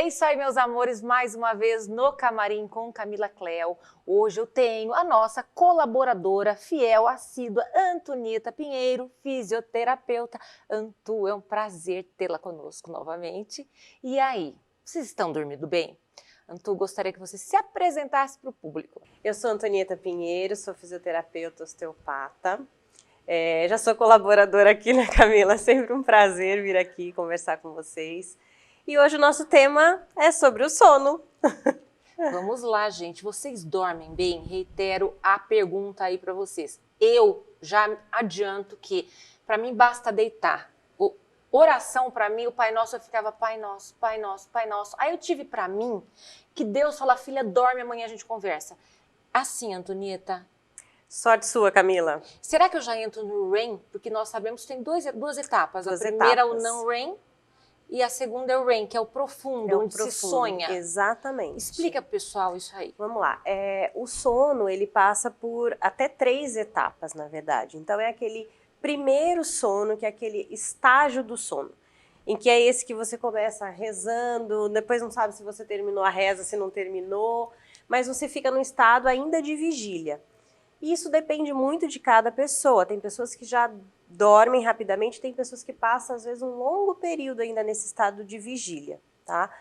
isso aí, meus amores, mais uma vez no Camarim com Camila Cleo. Hoje eu tenho a nossa colaboradora fiel, assídua, Antonieta Pinheiro, fisioterapeuta. Antu, é um prazer tê-la conosco novamente. E aí, vocês estão dormindo bem? Antu, gostaria que você se apresentasse para o público. Eu sou Antonieta Pinheiro, sou fisioterapeuta osteopata. Já sou colaboradora aqui, né, Camila? Sempre um prazer vir aqui conversar com vocês. E hoje o nosso tema é sobre o sono. Vamos lá, gente. Vocês dormem bem? Reitero a pergunta aí para vocês. Eu já adianto que para mim basta deitar. Oração para mim, o Pai Nosso, eu ficava Pai Nosso, Pai Nosso, Pai Nosso. Aí eu tive para mim que Deus fala, filha, dorme, amanhã a gente conversa. Assim, Antonieta. Sorte sua, Camila. Será que eu já entro no REM? Porque nós sabemos que tem duas etapas. Duas a primeira etapas. É o não REM e a segunda é o REM, que é o profundo, onde se sonha. Exatamente. Explica pro pessoal isso aí. Vamos lá. O sono, ele passa por até 3 etapas, na verdade. Então, é aquele primeiro sono, que é aquele estágio do sono, em que é esse que você começa rezando, depois não sabe se você terminou a reza, se não terminou, mas você fica num estado ainda de vigília. E isso depende muito de cada pessoa. Tem pessoas que já dormem rapidamente, tem pessoas que passam, às vezes, um longo período ainda nesse estado de vigília, tá?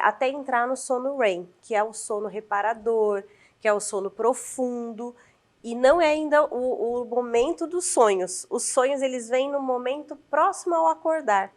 Até entrar no sono REM, que é o sono reparador, que é o sono profundo, e não é ainda o momento dos sonhos. Os sonhos, eles vêm no momento próximo ao acordar.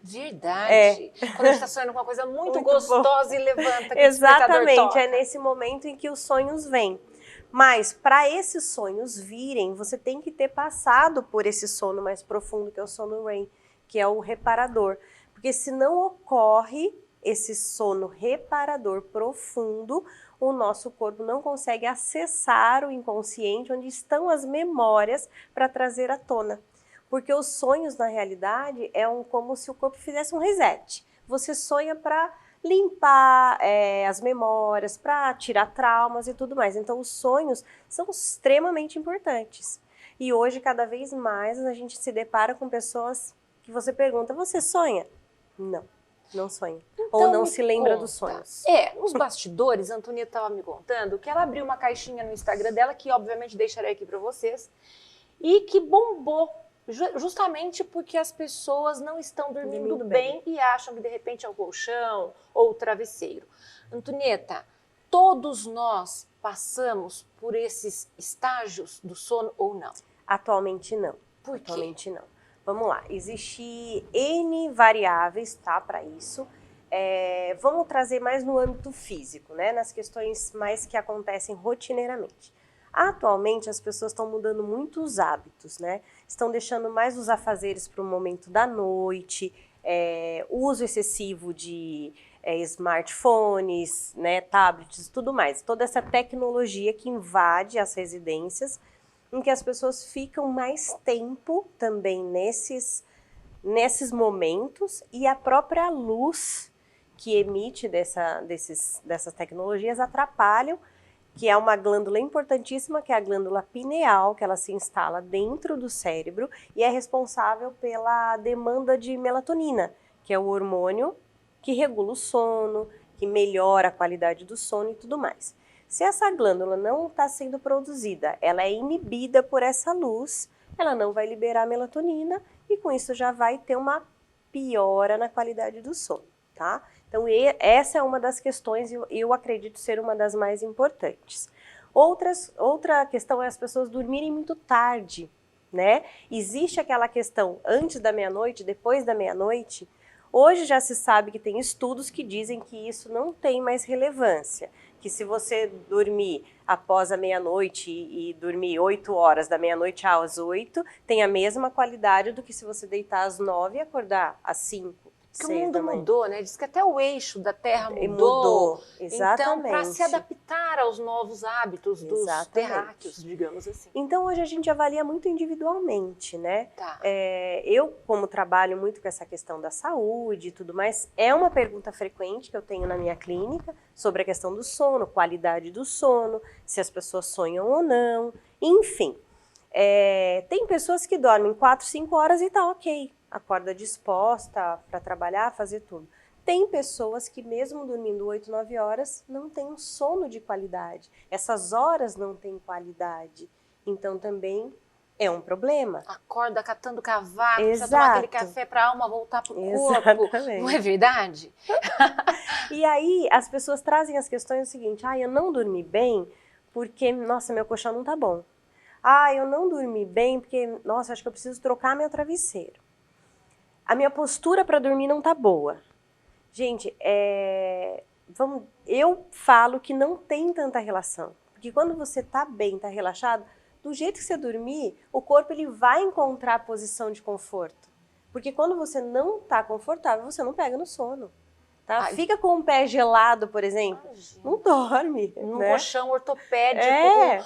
Verdade. Quando a gente está sonhando com uma coisa muito gostosa e levanta. Que exatamente, é nesse momento em que os sonhos vêm. Mas para esses sonhos virem, você tem que ter passado por esse sono mais profundo, que é o sono REM, que é o reparador. Porque se não ocorre esse sono reparador profundo, o nosso corpo não consegue acessar o inconsciente, onde estão as memórias para trazer à tona. Porque os sonhos, na realidade, como se o corpo fizesse um reset. Você sonha para limpar as memórias, para tirar traumas e tudo mais. Então, os sonhos são extremamente importantes. E hoje, cada vez mais, a gente se depara com pessoas que você pergunta, você sonha? Não sonha. Então, ou não se lembra dos sonhos. Nos bastidores, a Antonieta estava me contando que ela abriu uma caixinha no Instagram dela, que obviamente deixarei aqui para vocês, e que bombou. Justamente porque as pessoas não estão dormindo bem e acham que de repente é o colchão ou o travesseiro. Antonieta, todos nós passamos por esses estágios do sono ou não? Atualmente não. Por quê? Atualmente não. Vamos lá, existe N variáveis, tá, para isso. Vamos trazer mais no âmbito físico, né, nas questões mais que acontecem rotineiramente. Atualmente, as pessoas estão mudando muito os hábitos, né? Estão deixando mais os afazeres para o momento da noite, uso excessivo de smartphones, né, tablets e tudo mais. Toda essa tecnologia que invade as residências, em que as pessoas ficam mais tempo também nesses momentos, e a própria luz que emite dessas tecnologias atrapalham, que é uma glândula importantíssima, que é a glândula pineal, que ela se instala dentro do cérebro e é responsável pela demanda de melatonina, que é o hormônio que regula o sono, que melhora a qualidade do sono e tudo mais. Se essa glândula não está sendo produzida, ela é inibida por essa luz, ela não vai liberar melatonina e com isso já vai ter uma piora na qualidade do sono, tá? Então, essa é uma das questões, e eu acredito ser uma das mais importantes. Outra questão é as pessoas dormirem muito tarde, né? Existe aquela questão antes da meia-noite, depois da meia-noite. Hoje já se sabe que tem estudos que dizem que isso não tem mais relevância. Que se você dormir após a meia-noite e dormir 8 horas, da meia-noite às 8, tem a mesma qualidade do que se você deitar às 9 e acordar às 5. Porque o mundo mudou, né? Diz que até o eixo da Terra mudou. Exatamente. Então, para se adaptar aos novos hábitos dos terráqueos, digamos assim. Então, hoje a gente avalia muito individualmente, né? Tá. Eu, como trabalho muito com essa questão da saúde e tudo mais, é uma pergunta frequente que eu tenho na minha clínica sobre a questão do sono, qualidade do sono, se as pessoas sonham ou não, enfim. Tem pessoas que dormem 4, 5 horas e tá ok. Acorda disposta para trabalhar, fazer tudo. Tem pessoas que mesmo dormindo 8, 9 horas, não têm um sono de qualidade. Essas horas não têm qualidade. Então também é um problema. Acorda catando cavaco, precisa Exato. tomar aquele café para a alma voltar pro corpo. Exatamente. Não é verdade? E aí as pessoas trazem as questões o seguinte, eu não dormi bem porque, nossa, meu colchão não tá bom. Eu não dormi bem porque, nossa, acho que eu preciso trocar meu travesseiro. A minha postura para dormir não tá boa. Gente, eu falo que não tem tanta relação. Porque quando você tá bem, tá relaxado, do jeito que você dormir, o corpo ele vai encontrar a posição de conforto. Porque quando você não tá confortável, você não pega no sono. Tá? Fica com o pé gelado, por exemplo, Imagina. não dorme. Num né? colchão ortopédico,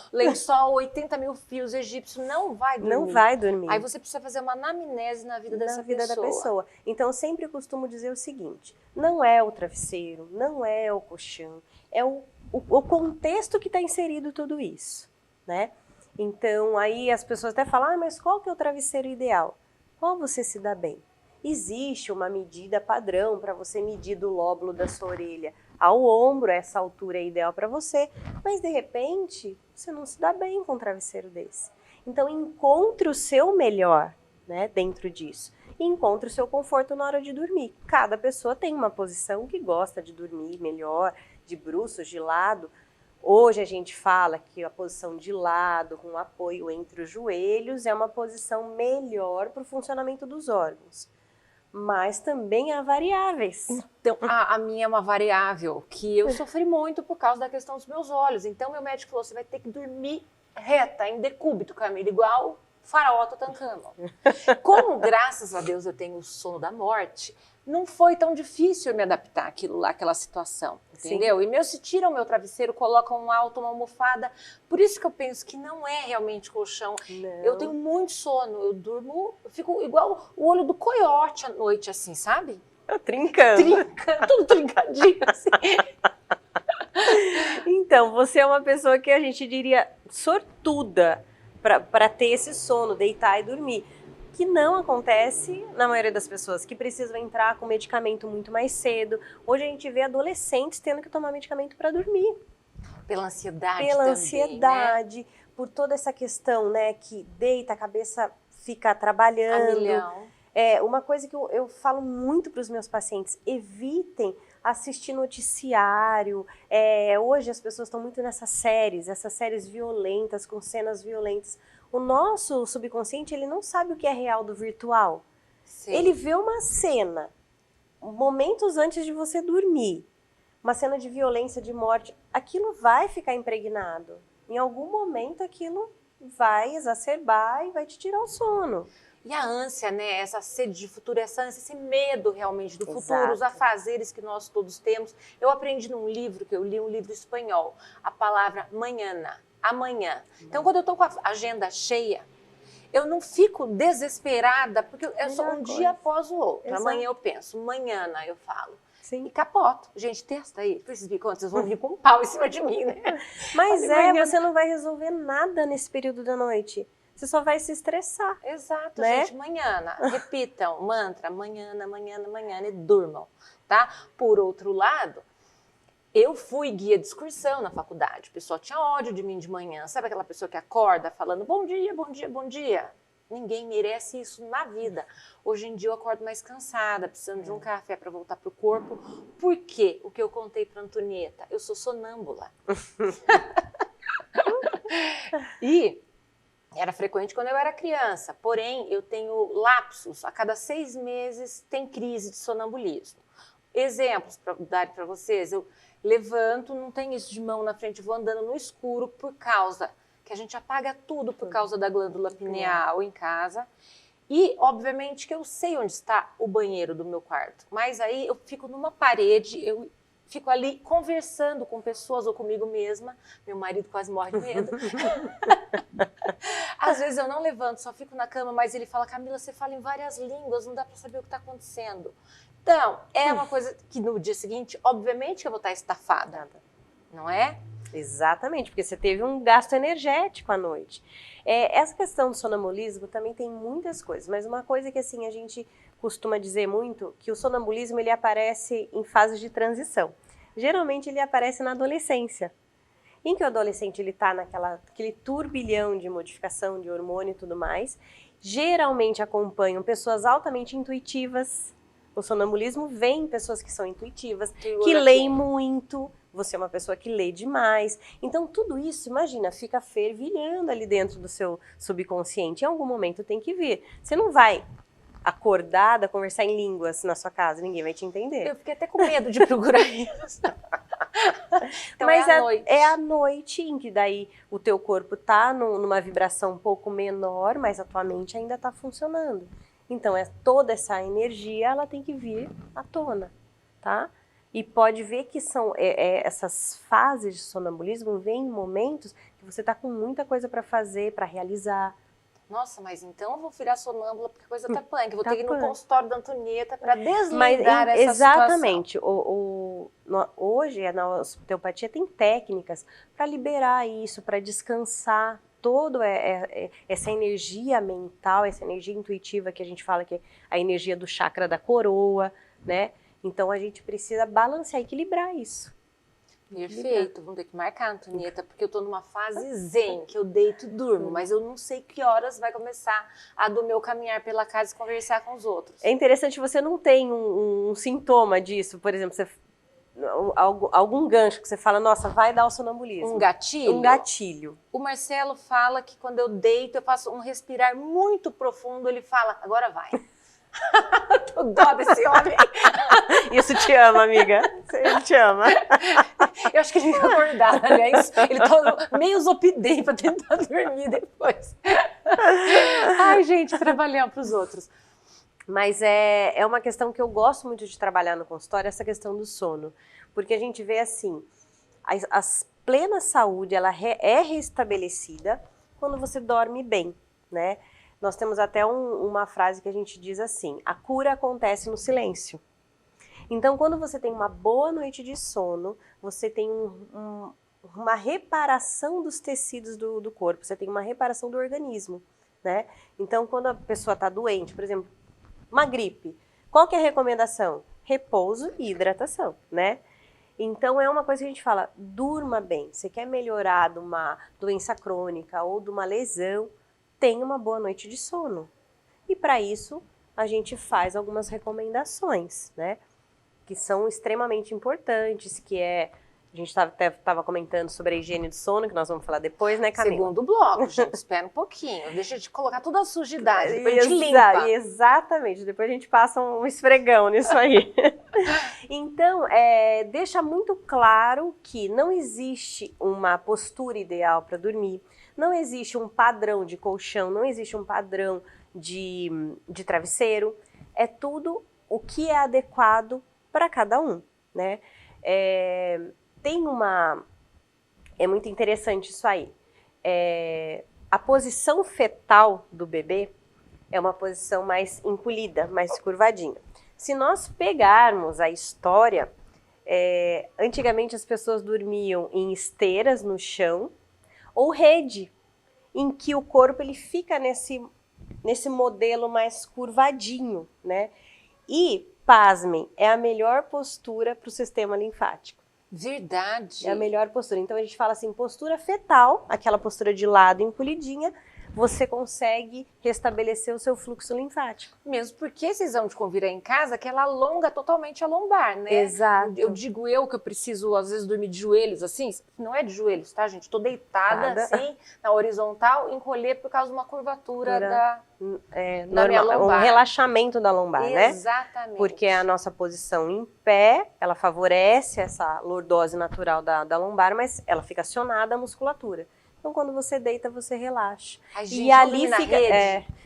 com lençol, 80 mil fios egípcios, não vai dormir. Não vai dormir. Aí você precisa fazer uma anamnese na vida dessa da pessoa. Então, eu sempre costumo dizer o seguinte, não é o travesseiro, não é o colchão, é o contexto que está inserido tudo isso, né? Então, aí as pessoas até falam, mas qual que é o travesseiro ideal? Qual você se dá bem? Existe uma medida padrão para você medir do lóbulo da sua orelha ao ombro, essa altura é ideal para você, mas de repente você não se dá bem com um travesseiro desse. Então encontre o seu melhor, né, dentro disso. E encontre o seu conforto na hora de dormir. Cada pessoa tem uma posição que gosta de dormir melhor, de bruços, de lado. Hoje a gente fala que a posição de lado, com apoio entre os joelhos, é uma posição melhor para o funcionamento dos órgãos. Mas também há variáveis. Então, a minha é uma variável que eu sofri muito por causa da questão dos meus olhos. Então, meu médico falou, você vai ter que dormir reta, em decúbito, Camila, igual faraó Tutankhamon. Como, graças a Deus, eu tenho o sono da morte, não foi tão difícil eu me adaptar àquilo lá, àquela situação, entendeu? Sim. E se tiram o meu travesseiro, colocam um alto, uma almofada. Por isso que eu penso que não é realmente colchão. Não. Eu tenho muito sono, eu durmo, eu fico igual o olho do coiote à noite, assim, sabe? Trincando. Tudo trincadinho, assim. Então, você é uma pessoa que a gente diria sortuda para ter esse sono, deitar e dormir. Que não acontece na maioria das pessoas, que precisam entrar com medicamento muito mais cedo. Hoje a gente vê adolescentes tendo que tomar medicamento para dormir. Pela ansiedade Pela também, ansiedade, né? Por toda essa questão, né, que deita, a cabeça fica trabalhando. A milhão. Uma coisa que eu falo muito para os meus pacientes, evitem assistir noticiário. Hoje as pessoas estão muito essas séries violentas, com cenas violentas. O nosso subconsciente, ele não sabe o que é real do virtual. Sim. Ele vê uma cena, momentos antes de você dormir, uma cena de violência, de morte, aquilo vai ficar impregnado. Em algum momento aquilo vai exacerbar e vai te tirar o sono. E a ânsia, né? Essa sede de futuro, essa ânsia, esse medo realmente do Exato. futuro, os afazeres que nós todos temos. Eu aprendi num livro, que eu li um livro espanhol, a palavra mañana, amanhã. Então, quando eu tô com a agenda cheia, eu não fico desesperada, porque é só um dia após o outro. Exato. Amanhã eu penso, mañana eu falo. Sim. E capoto. Gente, testa aí. Pra vocês verem quanto vocês vão vir com um pau em cima de mim, né? Mas você não vai resolver nada nesse período da noite. Você só vai se estressar. Exato, né? Gente. Mañana, repitam, mantra, mañana, mañana, mañana e durmam, tá? Por outro lado, eu fui guia de excursão na faculdade. O pessoal tinha ódio de mim de manhã. Sabe aquela pessoa que acorda falando bom dia, bom dia, bom dia? Ninguém merece isso na vida. Hoje em dia eu acordo mais cansada, precisando de um café para voltar pro corpo. Por quê? O que eu contei pra Antonieta, eu sou sonâmbula. E era frequente quando eu era criança, porém eu tenho lapsos, a cada 6 meses tem crise de sonambulismo. Exemplos para dar para vocês, eu levanto, não tem isso de mão na frente, vou andando no escuro por causa que a gente apaga tudo por causa da glândula pineal em casa. E, obviamente, que eu sei onde está o banheiro do meu quarto, mas aí eu fico numa parede, eu fico ali conversando com pessoas ou comigo mesma. Meu marido quase morre de medo. Às vezes eu não levanto, só fico na cama, mas ele fala, Camila, você fala em várias línguas, não dá para saber o que está acontecendo. Então, é uma coisa que no dia seguinte, obviamente que eu vou estar estafada, não é? Exatamente, porque você teve um gasto energético à noite. Essa questão do sonambulismo também tem muitas coisas, mas uma coisa que assim, a gente costuma dizer muito que o sonambulismo ele aparece em fases de transição. Geralmente ele aparece na adolescência, em que o adolescente ele está naquele turbilhão de modificação de hormônio e tudo mais. Geralmente acompanham pessoas altamente intuitivas. O sonambulismo vem em pessoas que são intuitivas, que leem muito. Você é uma pessoa que lê demais. Então, tudo isso, imagina, fica fervilhando ali dentro do seu subconsciente. Em algum momento tem que vir. Você não vai acordada, conversar em línguas na sua casa, ninguém vai te entender. Eu fiquei até com medo de procurar isso. Então mas é à noite. É à noite em que daí o teu corpo tá numa vibração um pouco menor, mas a tua mente ainda tá funcionando. Então, toda essa energia, ela tem que vir à tona, tá? E pode ver que são essas fases de sonambulismo vêm em momentos que você tá com muita coisa para fazer, para realizar. Nossa, mas então eu vou virar sonâmbula porque a coisa tá punk. Eu vou Tá ter que ir no punk. consultório da Antonieta para deslindar essa exatamente. situação. Hoje, na osteopatia tem técnicas para liberar isso, para descansar toda essa energia mental, essa energia intuitiva que a gente fala que é a energia do chakra da coroa, né? Então a gente precisa balancear, equilibrar isso. Perfeito, vamos ter que marcar, Antonieta, porque eu tô numa fase zen, que eu deito e durmo, mas eu não sei que horas vai começar a do meu caminhar pela casa e conversar com os outros. É interessante, você não tem um sintoma disso, por exemplo, algum gancho que você fala, nossa, vai dar o sonambulismo. Um gatilho? Um gatilho. O Marcelo fala que quando eu deito, eu faço um respirar muito profundo, ele fala, agora vai. Tô dó desse homem. Isso te ama, amiga. Ele te ama. Eu acho que ele fica acordado, aliás. Ele tá meio zopidei pra tentar dormir depois. Ai, gente, trabalhar pros outros. Mas é uma questão que eu gosto muito de trabalhar no consultório, essa questão do sono. Porque a gente vê assim, a plena saúde, ela é restabelecida quando você dorme bem, né? Nós temos até uma frase que a gente diz assim, a cura acontece no silêncio. Então, quando você tem uma boa noite de sono, você tem uma reparação dos tecidos do corpo, você tem uma reparação do organismo, né? Então, quando a pessoa está doente, por exemplo, uma gripe, qual que é a recomendação? Repouso e hidratação, né? Então, é uma coisa que a gente fala, durma bem. Você quer melhorar de uma doença crônica ou de uma lesão, tenha uma boa noite de sono. E para isso, a gente faz algumas recomendações, né? Que são extremamente importantes, que a gente estava comentando sobre a higiene do sono, que nós vamos falar depois, né, Camila? Segundo bloco, gente, espera um pouquinho. Deixa de colocar toda a sujidade, depois a gente limpa. Exatamente, depois a gente passa um esfregão nisso aí. Então, deixa muito claro que não existe uma postura ideal para dormir, não existe um padrão de colchão, não existe um padrão de travesseiro, é tudo o que é adequado para cada um, né? É muito interessante isso aí. A posição fetal do bebê é uma posição mais encolhida, mais curvadinha. Se nós pegarmos a história, antigamente as pessoas dormiam em esteiras no chão ou rede, em que o corpo ele fica nesse modelo mais curvadinho, né? E, pasmem, é a melhor postura para o sistema linfático. Verdade. É a melhor postura. Então a gente fala assim, postura fetal, aquela postura de lado encolhidinha, você consegue restabelecer o seu fluxo linfático. Mesmo porque vocês vão de convir aí em casa que ela alonga totalmente a lombar, né? Exato. Eu digo que eu preciso, às vezes, dormir de joelhos, assim. Não é de joelhos, tá, gente? Tô deitada, assim, na horizontal, encolher por causa de uma curvatura da minha lombar. Um relaxamento da lombar, né? Exatamente. Porque a nossa posição em pé, ela favorece essa lordose natural da lombar, mas ela fica acionada à musculatura. Então, quando você deita, você relaxa. Ai, gente, e ali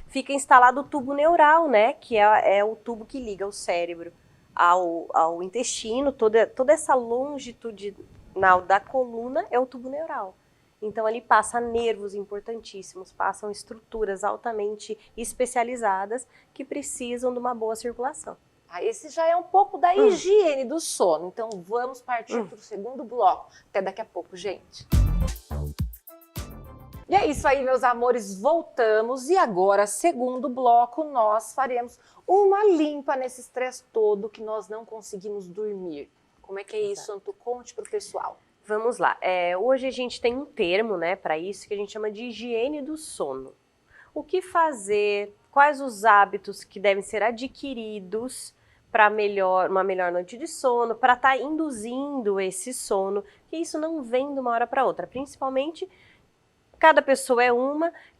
fica instalado o tubo neural, né? Que é o tubo que liga o cérebro ao intestino. Toda essa longitudinal da coluna é o tubo neural. Então, ali passa nervos importantíssimos, passam estruturas altamente especializadas que precisam de uma boa circulação. Esse já é um pouco da higiene do sono. Então, vamos partir para o segundo bloco. Até daqui a pouco, gente. E é isso aí, meus amores, voltamos e agora, segundo bloco, nós faremos uma limpa nesse estresse todo que nós não conseguimos dormir. Como é que é isso, Anto? Conte pro pessoal. Vamos lá. Hoje a gente tem um termo, né, para isso que a gente chama de higiene do sono. O que fazer? Quais os hábitos que devem ser adquiridos para uma melhor noite de sono, para estar induzindo esse sono, que isso não vem de uma hora para outra. Principalmente, cada pessoa é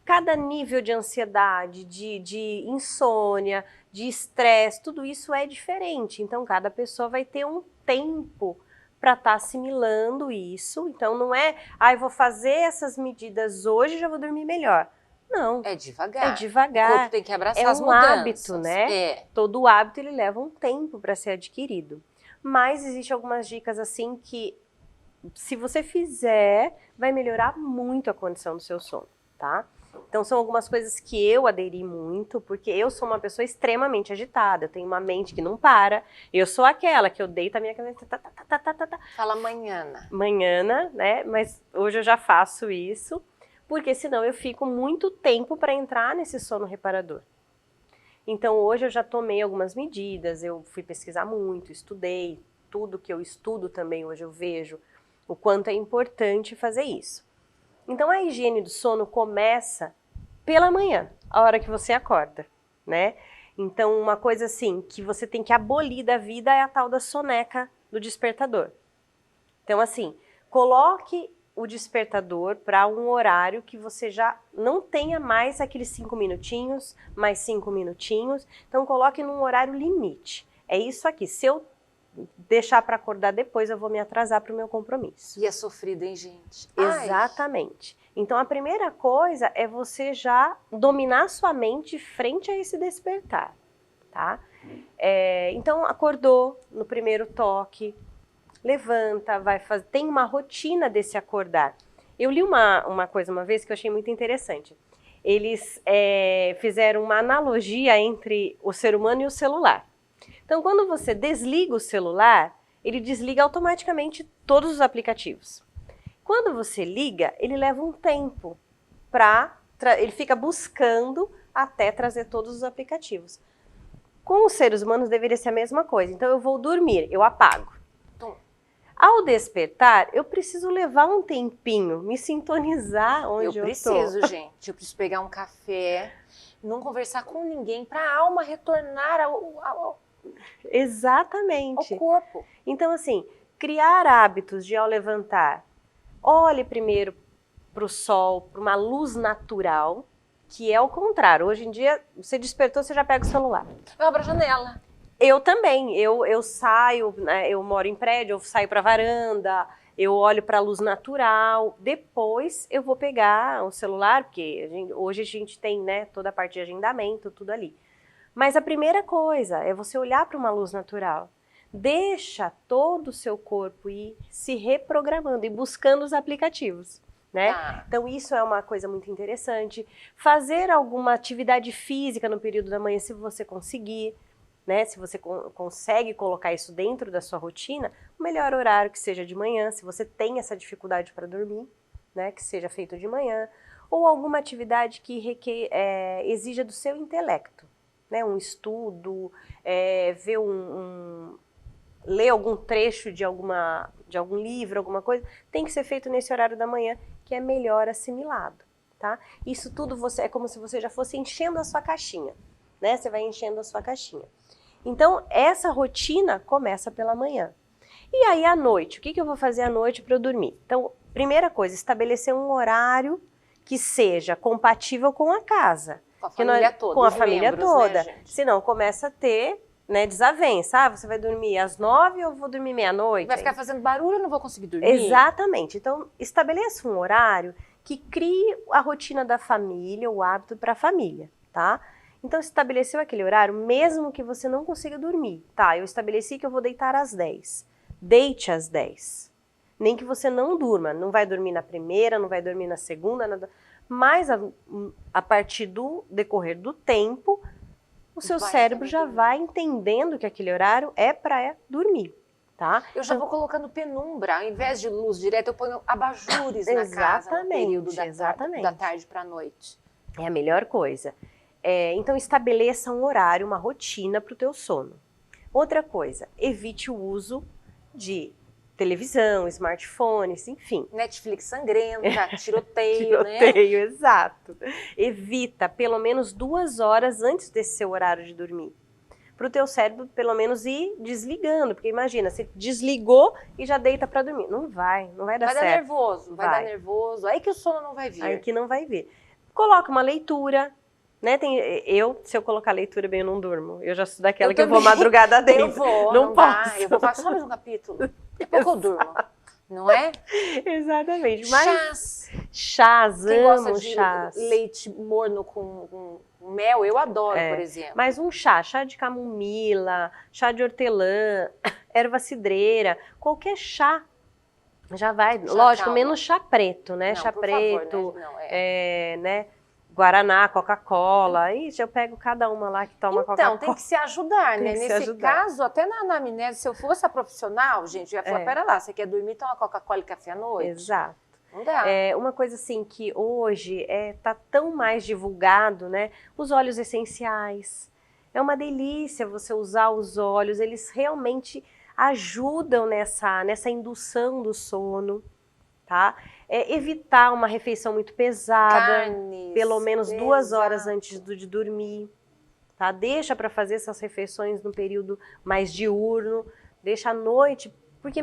cada nível de ansiedade, de insônia, de estresse, tudo isso é diferente. Então, cada pessoa vai ter um tempo para estar assimilando isso. Então, não é, eu vou fazer essas medidas hoje e já vou dormir melhor. Não. É devagar. É devagar. O corpo tem que abraçar as mudanças. mudanças. Hábito, né? Todo hábito, ele leva um tempo para ser adquirido. Mas existem algumas dicas assim que, se você fizer, vai melhorar muito a condição do seu sono, tá? Então, são algumas coisas que eu aderi muito, porque eu sou uma pessoa extremamente agitada, eu tenho uma mente que não para, eu sou aquela que eu deito a minha cabeça... Fala manhã. Manhã, né? Mas hoje eu já faço isso, porque senão eu fico muito tempo para entrar nesse sono reparador. Então, hoje eu já tomei algumas medidas, eu fui pesquisar muito, estudei, tudo que eu estudo também hoje eu vejo o quanto é importante fazer isso. Então, a higiene do sono começa pela manhã, a hora que você acorda, né? Então, uma coisa assim, que você tem que abolir da vida é a tal da soneca do despertador. Então, assim, coloque o despertador para um horário que você já não tenha mais aqueles 5 minutinhos, mais 5 minutinhos. Então, coloque num horário limite. É isso aqui. Se eu deixar para acordar depois, eu vou me atrasar para o meu compromisso. E é sofrido, hein, gente? Exatamente. Então, a primeira coisa é você já dominar sua mente frente a esse despertar, tá? Então, acordou no primeiro toque, levanta, tem uma rotina desse acordar. Eu li uma coisa uma vez que eu achei muito interessante. Eles fizeram uma analogia entre o ser humano e o celular. Então, quando você desliga o celular, ele desliga automaticamente todos os aplicativos. Quando você liga, ele leva um tempo ele fica buscando até trazer todos os aplicativos. Com os seres humanos deveria ser a mesma coisa. Então, eu vou dormir, eu apago. Ao despertar, eu preciso levar um tempinho, me sintonizar onde eu tô. Eu preciso, gente. Eu preciso pegar um café, não conversar com ninguém, para a alma retornar ao Exatamente. Ao corpo. Então, assim, criar hábitos de ao levantar, olhe primeiro para o sol, para uma luz natural, que é o contrário. Hoje em dia, você despertou, você já pega o celular. Eu abro a janela. Eu também. Eu saio, né, eu moro em prédio, eu saio para a varanda, eu olho para a luz natural. Depois eu vou pegar o celular, porque hoje a gente tem, né, toda a parte de agendamento, tudo ali. Mas a primeira coisa é você olhar para uma luz natural. Deixa todo o seu corpo ir se reprogramando e buscando os aplicativos, né? Então isso é uma coisa muito interessante. Fazer alguma atividade física no período da manhã, se você conseguir, né? Se você consegue colocar isso dentro da sua rotina, o melhor horário que seja de manhã, se você tem essa dificuldade para dormir, né? Que seja feito de manhã, ou alguma atividade que exija do seu intelecto. Né, um estudo, ler algum trecho de algum livro, alguma coisa, tem que ser feito nesse horário da manhã, que é melhor assimilado, tá? Isso tudo é como se você já fosse enchendo a sua caixinha, né? Você vai enchendo a sua caixinha. Então, essa rotina começa pela manhã. E aí, à noite, o que eu vou fazer à noite para eu dormir? Então, primeira coisa, estabelecer um horário que seja compatível com a casa. Com a família toda. Com a família toda. Né, senão começa a ter, né, desavença. Você vai dormir às 9 ou eu vou dormir meia-noite? Vai ficar fazendo barulho, eu não vou conseguir dormir? Exatamente. Então, estabeleça um horário que crie a rotina da família, o hábito para a família, tá? Então, estabeleceu aquele horário, mesmo que você não consiga dormir. Tá, eu estabeleci que eu vou deitar às 10. Deite às 10. Nem que você não durma. Não vai dormir na primeira, não vai dormir na segunda, nada. Mas a partir do decorrer do tempo, o seu cérebro já vai entendendo que aquele horário é para dormir, tá? Eu já vou colocando penumbra, ao invés de luz direta, eu ponho abajures na casa no período da tarde para a noite. É a melhor coisa. Então, estabeleça um horário, uma rotina para o teu sono. Outra coisa, evite o uso de televisão, smartphones, enfim. Netflix sangrenta, tiroteio, Tiroteio, exato. Evita pelo menos 2 horas antes desse seu horário de dormir. Para o teu cérebro, pelo menos, ir desligando. Porque imagina, você desligou e já deita para dormir. Não vai dar certo. Vai dar nervoso. Aí que o sono não vai vir. Aí que não vai vir. Coloca uma leitura, né? Se eu colocar leitura bem, eu não durmo. Eu já sou daquela que eu vou madrugada dentro. Eu vou, não posso. Eu vou passar só mais um capítulo. Daqui a pouco eu durmo. Não é? Exatamente. Chás, Quem gosta de chás. Leite morno com mel, eu adoro, por exemplo. Mas um chá de camomila, chá de hortelã, erva cidreira, qualquer chá já vai. Chá, lógico, menos chá preto, né? Não, chá preto, favor, né? Guaraná, Coca-Cola, ixi, eu pego cada uma lá que toma Coca-Cola. Então, tem que se ajudar, né? Nesse caso, até na anamnese, se eu fosse a profissional, gente, eu ia falar, pera lá, você quer dormir, toma Coca-Cola e café à noite? Exato. Não dá. Uma coisa assim que hoje tá tão mais divulgado, né? Os óleos essenciais. É uma delícia você usar os óleos, eles realmente ajudam nessa indução do sono, tá? Evitar uma refeição muito pesada, pelo menos 2 horas antes de dormir, tá? Deixa para fazer essas refeições no período mais diurno, deixa à noite, porque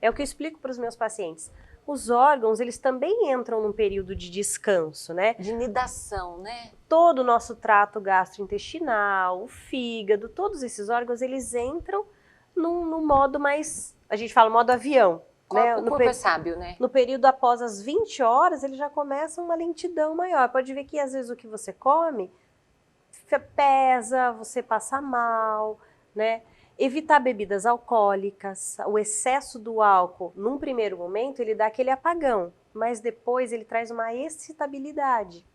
é o que eu explico para os meus pacientes. Os órgãos, eles também entram num período de descanso, né? De nidação, né? Todo o nosso trato gastrointestinal, o fígado, todos esses órgãos, eles entram num modo mais, a gente fala modo avião. Né? O corpo é sábio, né? No período após as 20 horas, ele já começa uma lentidão maior. Pode ver que às vezes o que você come pesa, você passa mal, né? Evitar bebidas alcoólicas, o excesso do álcool, num primeiro momento, ele dá aquele apagão, mas depois ele traz uma excitabilidade.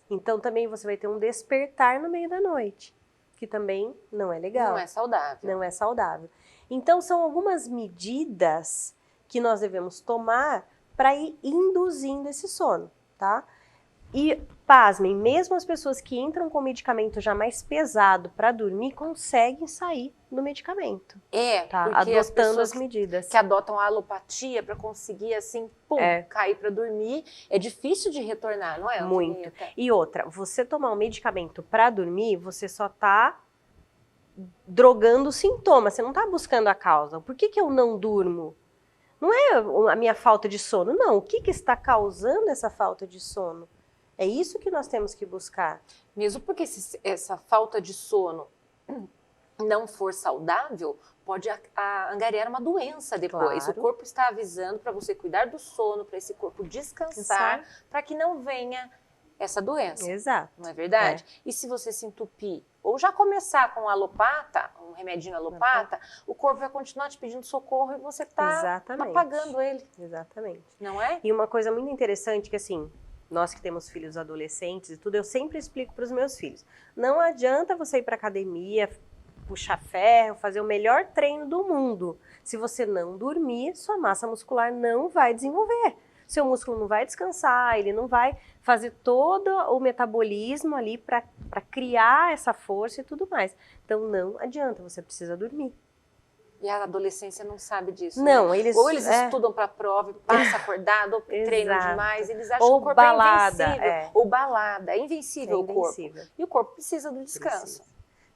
Então também você vai ter um despertar no meio da noite, que também não é legal. Não é saudável. Não é saudável. Então são algumas medidas que nós devemos tomar para ir induzindo esse sono, tá? E, pasmem, mesmo as pessoas que entram com medicamento já mais pesado para dormir, conseguem sair do medicamento. Tá? Adotando as medidas. Que adotam a alopatia para conseguir, assim, cair para dormir, é difícil de retornar, não é? Muito. E outra, você tomar um medicamento para dormir, você só tá drogando o sintoma, você não tá buscando a causa. Por que eu não durmo? Não é a minha falta de sono, não. O que está causando essa falta de sono? É isso que nós temos que buscar. Mesmo porque se essa falta de sono não for saudável, pode angariar uma doença depois. Claro. O corpo está avisando para você cuidar do sono, para esse corpo descansar, para que não venha essa doença. Exato. Não é verdade? E se você se entupir, ou já começar com alopata, um remedinho alopata, o corpo vai continuar te pedindo socorro e você está apagando ele. Exatamente. Não é? E uma coisa muito interessante que, assim, nós que temos filhos adolescentes e tudo, eu sempre explico para os meus filhos. Não adianta você ir para academia, puxar ferro, fazer o melhor treino do mundo. Se você não dormir, sua massa muscular não vai desenvolver. Seu músculo não vai descansar, ele não vai fazer todo o metabolismo ali para criar essa força e tudo mais. Então não adianta, você precisa dormir. E a adolescência não sabe disso. Não, né? Ou eles estudam para a prova, passam acordado, ou treinam demais, eles acham que o corpo balada, é invencível. Ou balada, é invencível o corpo. E o corpo precisa do descanso.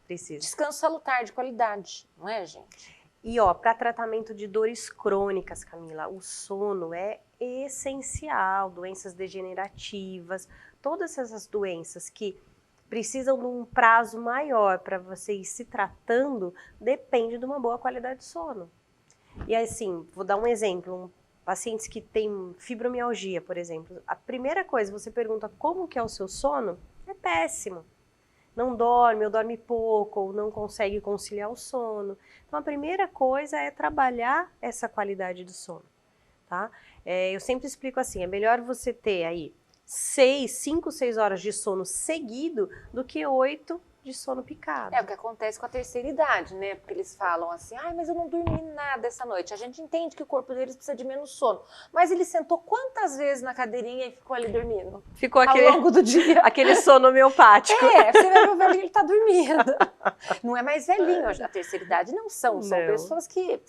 Precisa. Descanso salutar, de qualidade, não é, gente? E para tratamento de dores crônicas, Camila, o sono é essencial, doenças degenerativas, todas essas doenças que precisam de um prazo maior para você ir se tratando, depende de uma boa qualidade de sono. E assim, vou dar um exemplo, pacientes que têm fibromialgia, por exemplo, a primeira coisa, você pergunta como que é o seu sono, é péssimo. Não dorme, ou dorme pouco, ou não consegue conciliar o sono. Então, a primeira coisa é trabalhar essa qualidade do sono, tá? Eu sempre explico assim, é melhor você ter aí 5, 6 horas de sono seguido do que 8 de sono picado. É o que acontece com a terceira idade, né? Porque eles falam assim, ai, mas eu não dormi nada essa noite. A gente entende que o corpo deles precisa de menos sono. Mas ele sentou quantas vezes na cadeirinha e ficou ali dormindo? Ficou Ao longo do dia. aquele sono homeopático. Você vai ver o velhinho, ele tá dormindo. Não é mais velhinho, a terceira idade não são. São pessoas que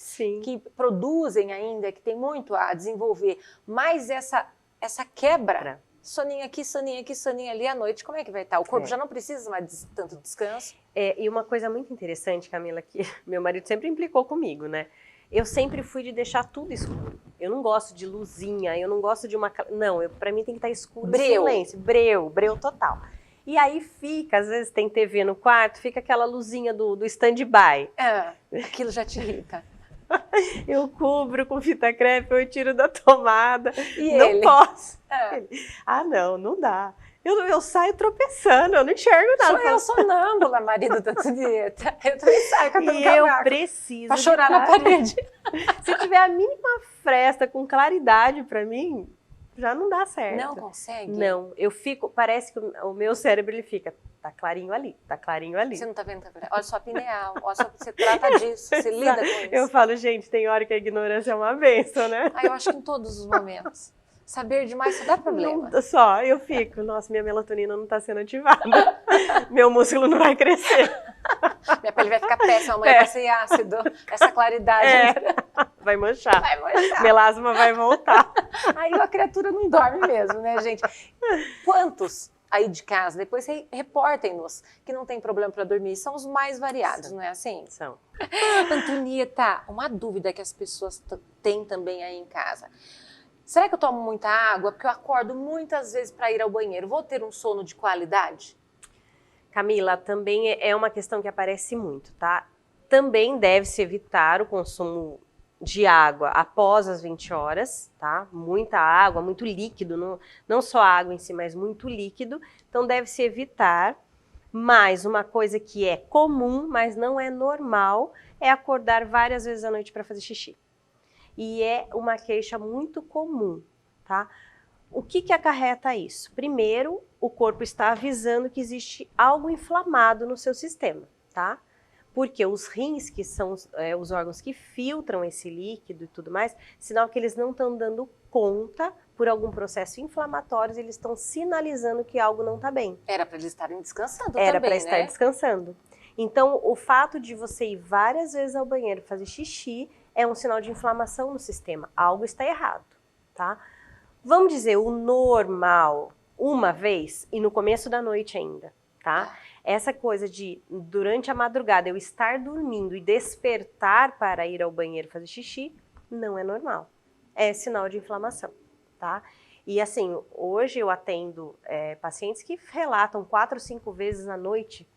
produzem ainda, que tem muito a desenvolver. Mas essa quebra, soninho aqui, soninho ali à noite, como é que vai estar? O corpo já não precisa mais de tanto descanso. E uma coisa muito interessante, Camila, que meu marido sempre implicou comigo, né? Eu sempre fui de deixar tudo escuro. Eu não gosto de luzinha, eu não gosto de uma... Não, pra mim tem que estar escuro, silêncio. Breu total. E aí fica, às vezes tem TV no quarto, fica aquela luzinha do stand-by. Aquilo já te irrita. Eu cubro com fita crepe, eu tiro da tomada. E não ele? Posso. Não dá. Eu saio tropeçando, eu não enxergo nada. Eu sonâmbula, marido da Antonieta. Eu também saio catando cavaco. Eu preciso pra chorar na parede. Se tiver a mínima fresta com claridade pra mim, já não dá certo. Não consegue? Não, eu fico, parece que o meu cérebro ele fica, tá clarinho ali, tá clarinho ali. Você não tá vendo? Olha só a pineal, olha só que você trata disso, você lida com isso. Eu falo, gente, tem hora que a ignorância é uma bênção, né? Eu acho que em todos os momentos. Saber demais só dá problema. Eu fico, nossa, minha melatonina não tá sendo ativada. Meu músculo não vai crescer. Minha pele vai ficar péssima, amanhã vai ser ácido. Essa claridade. Vai manchar. Vai manchar. Melasma vai voltar. Aí a criatura não dorme mesmo, né, gente? Quantos aí de casa, depois reportem-nos que não tem problema para dormir, são os mais variados, não é assim? São. Antonieta, uma dúvida que as pessoas têm também aí em casa. Será que eu tomo muita água? Porque eu acordo muitas vezes para ir ao banheiro. Vou ter um sono de qualidade? Camila, também é uma questão que aparece muito, tá? Também deve-se evitar o consumo de água após as 20 horas, tá? Muita água, muito líquido, não só água em si, mas muito líquido. Então deve-se evitar. Mas uma coisa que é comum, mas não é normal, é acordar várias vezes à noite para fazer xixi. E é uma queixa muito comum, tá? O que acarreta isso? Primeiro, o corpo está avisando que existe algo inflamado no seu sistema, tá? Porque os rins, que são os órgãos que filtram esse líquido e tudo mais, sinal que eles não estão dando conta por algum processo inflamatório, eles estão sinalizando que algo não está bem. Era para eles estarem descansando também, Era para estar descansando. Então, o fato de você ir várias vezes ao banheiro fazer xixi é um sinal de inflamação no sistema. Algo está errado, tá? Vamos dizer, o normal, uma vez e no começo da noite ainda, tá? Essa coisa de, durante a madrugada, eu estar dormindo e despertar para ir ao banheiro fazer xixi, não é normal. É sinal de inflamação, tá? E assim, hoje eu atendo pacientes que relatam 4 ou 5 vezes na noite.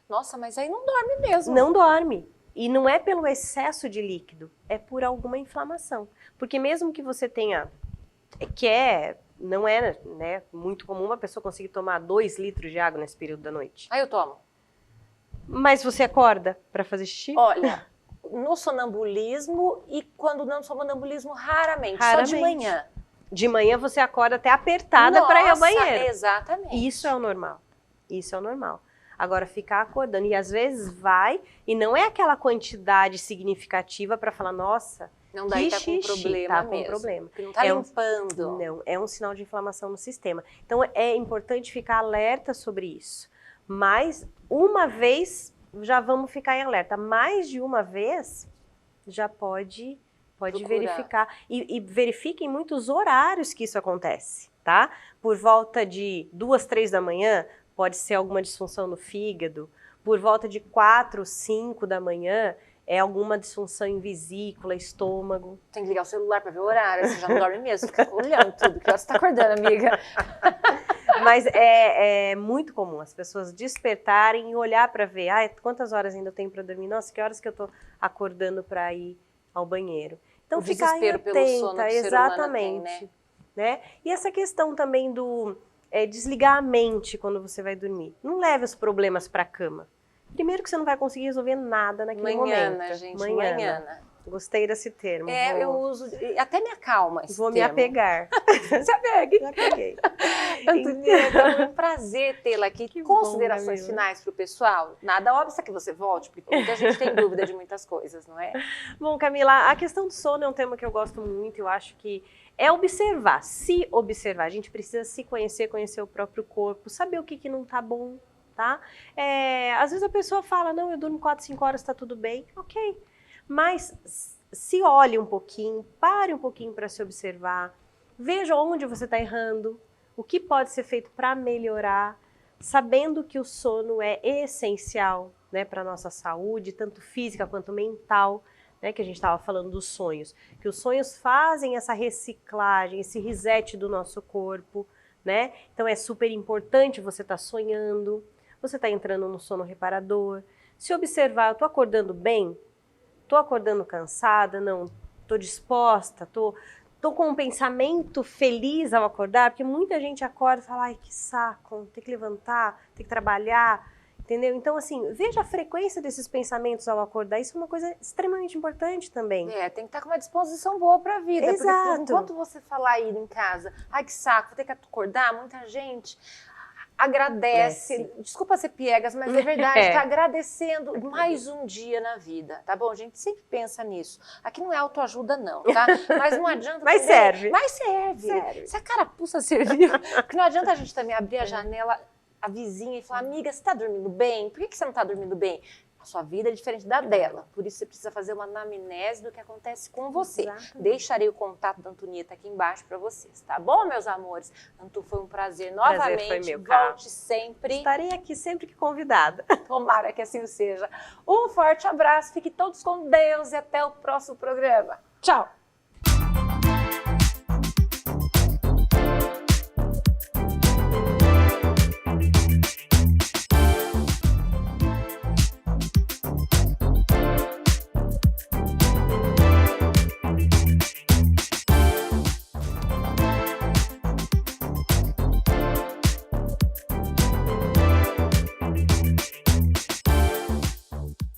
Nossa, mas aí não dorme mesmo. Não dorme. E não é pelo excesso de líquido, é por alguma inflamação. Porque mesmo que você tenha, não é, né, muito comum uma pessoa conseguir tomar 2 litros de água nesse período da noite. Aí eu tomo. Mas você acorda para fazer xixi? Olha, no sonambulismo e quando não sonambulismo, raramente, só de manhã. De manhã você acorda até apertada para ir ao banheiro. Exatamente. Isso é o normal. Isso é o normal. Agora, ficar acordando, e às vezes vai, e não é aquela quantidade significativa para falar, nossa, não, daí tá com problema tá mesmo. Com problema. Porque não tá limpando. Não, é um sinal de inflamação no sistema. Então, é importante ficar alerta sobre isso. Mas, uma vez, já vamos ficar em alerta. Mais de uma vez, já pode verificar. E verifiquem muitos horários que isso acontece, tá? Por volta de 2, 3 da manhã, pode ser alguma disfunção no fígado. Por volta de 4, 5 da manhã, é alguma disfunção em vesícula, estômago. Tem que ligar o celular para ver o horário, você já não dorme mesmo, fica olhando tudo, que hora você tá acordando, amiga. Mas é muito comum as pessoas despertarem e olhar para ver, quantas horas ainda eu tenho para dormir? Nossa, que horas que eu tô acordando para ir ao banheiro? Então, o ficar desespero atenta, pelo sono que exatamente, o ser humano tem, né? E essa questão também do desligar a mente quando você vai dormir. Não leve os problemas para a cama. Primeiro que você não vai conseguir resolver nada naquele momento. Manhã, gente, manhã. Gostei desse termo. Eu uso, até me acalma esse Vou me termo. apegar. Se apegue. Já peguei. Antonieta, é um prazer tê-la aqui. Que Considerações bom, Camila. finais para o pessoal? Nada óbvio que você volte, porque muita gente tem dúvida de muitas coisas, não é? Bom, Camila, a questão do sono é um tema que eu gosto muito. Eu acho que é observar, se observar. A gente precisa se conhecer, conhecer o próprio corpo, saber o que não tá bom, tá? Às vezes a pessoa fala, não, eu durmo 4, 5 horas, tá tudo bem. Ok, mas se olhe um pouquinho, pare um pouquinho para se observar, veja onde você está errando, o que pode ser feito para melhorar, sabendo que o sono é essencial, né, para a nossa saúde, tanto física quanto mental, né, que a gente estava falando dos sonhos, que os sonhos fazem essa reciclagem, esse reset do nosso corpo, né? Então é super importante você estar sonhando, você está entrando no sono reparador, se observar, eu estou acordando bem? Estou acordando cansada? Não. Estou disposta? Estou com um pensamento feliz ao acordar? Porque muita gente acorda e fala, ai, que saco, tem que levantar, tem que trabalhar, entendeu? Então, assim, veja a frequência desses pensamentos ao acordar. Isso é uma coisa extremamente importante também. Tem que estar com uma disposição boa para a vida. Exato. Porque enquanto você falar aí em casa, ai, que saco, vou ter que acordar, muita gente agradece, desculpa ser piegas, mas é verdade, está agradecendo mais um dia na vida, tá bom? A gente sempre pensa nisso. Aqui não é autoajuda não, tá? Mas não adianta... Mas também, serve. Mas serve. Se a carapuça serviu, porque não adianta a gente também abrir a janela, a vizinha e falar, amiga, você está dormindo bem? Por que você não está dormindo bem? A sua vida é diferente da dela, por isso você precisa fazer uma anamnese do que acontece com você. Exatamente. Deixarei o contato da Antonieta aqui embaixo para vocês, tá bom, meus amores? Antu, foi um prazer novamente, foi meu, volte sempre. Estarei aqui sempre que convidada. Tomara que assim seja. Um forte abraço, fiquem todos com Deus e até o próximo programa. Tchau!